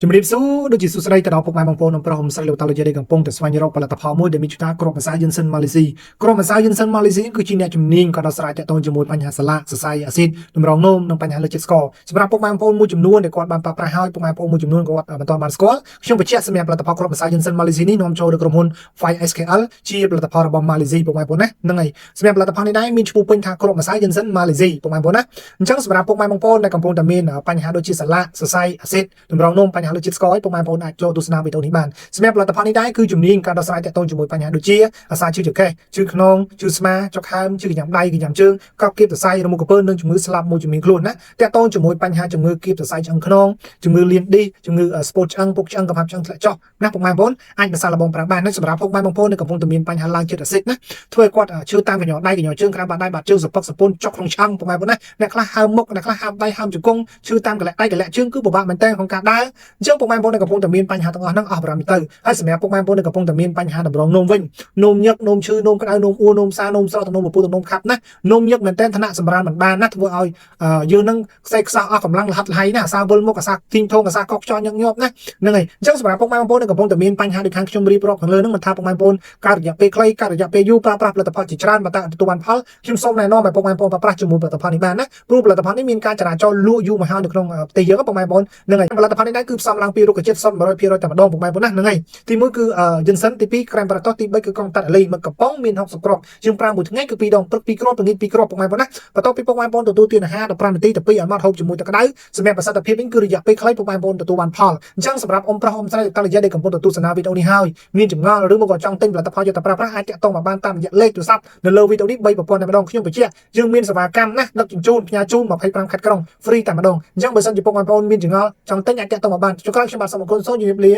ជំរាបសួរដូចជាសួស្តីទៅដល់ពុកម៉ែបងប្អូនប្រុសស្រីលោកតាលោកយាយដែលកំពុងតែស្វែងរកផលិតផលមួយដែលមានឈ្មោះថាគ្រាប់ម្សៅយិនសិនម៉ាឡេស៊ីគ្រាប់ម្សៅយិនសិនម៉ាឡេស៊ីគឺជាអ្នកជំនាញក៏ដោះស្រាយទាក់ទងជាមួយបញ្ហាសាឡាក់សរសៃអាស៊ីតតម្រងនោមនិងបញ្ហាលើជាតិស្ករសម្រាប់ពុកម៉ែបងប្អូនមួយចំនួនដែលគាត់បានប្រើប្រាស់ហើយពុកម៉ែបងប្អូនមួយចំនួនគាត់មិនទាន់បានស្គាល់ខ្ញុំបញ្ជាក់សម្រាប់ផលិតផលគ្រាប់ម្សៅយិនសិនម៉ាឡេស៊ីនេះនាំចូលដោយក្រុមហ៊ុន 5SKL ជាផលិតផលរបស់ម៉ាឡេស៊ីពុកម៉ែបងប្អូនណាហ្នឹងហើយសម្រាប់ផលិតផលនេះដែរមានឈ្មោះពេញថាគ្រាប់ម្សៅយិនសិនម៉ាឡេស៊ីពុកម៉ែបងប្អូនណាអញ្ចឹងសម្រាប់ពុកម៉ែបងប្អូនដែលកំពុងតែមានបញ្ហាដូចជាសាឡាក់សរសៃអាស៊ីតតម្រងនោមបញ្ហាលើជាតិស្ករឲ្យពុកម៉ែបងប្អូនអាចចូលទស្សនាវីដេអូនេះបានសម្រាប់ផលិតផលនេះដែរគឺជំនាញការដោះស្រាយទាក់ទងជាមួយបញ្ហាដូចជាអាសាឈឺចង្កេះឈឺខ្នងឈឺស្មាចុកហើមឈឺកញ្ញាំដៃកញ្ញាំជើងកប់គៀបសរសៃរមុខក្រពើនិងជំងឺស្លាប់មួយជំនាញខ្លួនណាទាក់ទងជាមួយបញ្ហាជំងឺគៀបសរសៃឆ្អឹងខ្នងជំងឺលៀនឌីសជំងឺស្ពោតឆ្អឹងពុកឆ្អឹងកំហាប់ឆ្អឹងធ្លាក់ចុះណាពុកម៉ែបងប្អូនអាចបន្សាឡបងប្រើបានហើយសម្រាប់ពុកម៉ែបងប្អូនដែលកំពុងតែមានបញ្ហាឡើងជាតិអាស៊ីតណាធ្វើឲ្យគាត់ឈឺតាមកញ្ញោដៃកញ្ញោជើងក្រៅបាតដៃបាតជើងសពឹកសពុនចុកក្នុងឆ្អឹងពុកម៉ែបងប្អូនណាអ្នកខ្លះហើមមុខអ្នកខ្លះហើមដៃហើមជង្គង់ឈឺតាមកន្លែងដៃកន្លែងជើងគឺពិបាកមែនតើក្នុងការដើរអញ្ចឹងពុកម៉ែបងប្អូនដែលកំពុងតែមានបញ្ហាទាំងអស់ហ្នឹងអស់បារម្ភទៅហើយសម្រាប់ពុកម៉ែបងប្អូនដែលកំពុងតែមានបញ្ហាតម្រងនោមវិញនោមញឹកនោមឈឺនោមក្តៅនោមអួរនោមសានោមស្រកនោមពពុះនោមខាប់ណានោមញឹកមែនតើថ្នាក់សម្រាមមិនបានណាធ្វើឲ្យយើងនឹងខ្សែខ្សោះអស់កម្លាំងលហិតលហៃណាអាសាវិលមុខអាសាទីងធងអាសាកកខ្យល់ញឹកញាប់ណាហ្នឹងហើយអញ្ចឹងសម្រាប់ពុកម៉ែបងប្អូនដែលកំពុងតែមានបញ្ហាដូចខាងខ្ញុំរៀបរាប់ខាងលើហ្នឹងមិនថាពុកម៉ែបងប្អូនការរយៈពេលខ្លីការរយៈពេលយូរប្រើប្រាស់ផលិតផលជាច្រើនបើតែទទួលបានផលខ្ញុំសូមណែនាំឲ្យពុកម៉ែបងប្អូនប្រើប្រាស់ជាមួយផលិតផលនេះបានណាព្រោះផលិតផលនេះមានការចរាចរណ៍លក់យូរមកហើយនៅក្នុងប្រទេសយើងពុកម៉ែបងប្អូនហ្នឹងហើយផលិតផលនេះដែរគឺផ្សំឡើងពីរុក្ខជាតិសុទ្ធ 100% តែម្ដងពុកម៉ែបងប្អូនណាហ្នឹងហើយទី1គឺយិនសិនទី2ក្រែមបារ៉ាតូសទី3គឺកង់តាត់អាលីមួយកំប៉ុងមាន60គ្រាប់យើងប្រើមួយថ្ងៃគឺ2ដងព្រឹក2គ្រាប់ល្ងាច2គ្រាប់ពុកម៉ែបងប្អូនណាបន្ទាប់ពីពុកម៉ែបងប្អូនទទួលទានអាហារ15នាទីទៅ2ឲ្យមកហូបជាមួយទឹកក្តៅសម្រាប់ប្រសិទ្ធភាពវិញគឺរយៈពេលខ្លីពុកម៉ែបងប្អូនទទួលបានផលអញ្ចឹងសម្រាប់អ៊ំប្រុសអ៊ំស្រីតារយៈដែលកំពុងទទួលសនាវីដេអូនេះហើយមានចម្ងល់ឬមកក៏ចង់ទិញផលិតផលយកទៅប្រើប្រាស់អាចតាក់ទងមកបានតាមរយៈលេខទូរស័ព្ទនៅលើវីដេអូនេះ3ប្រព័ន្ធតែម្ដងខ្ញុំបញ្ជាក់យើងមានសេវាកម្មណាដឹកជញ្ជូនផ្ញើជូន25ខេត្តក្រុងហ្វ្រីតែម្ដងអញ្ចឹងបើសិនជាពុកម៉ែបងប្អូនមានចម្ងល់ចង់ទិញអាចតាក់ទងមកបានចុងក្រោយខ្ញុំបាទសូមអរគុណសូមជម្រាបលា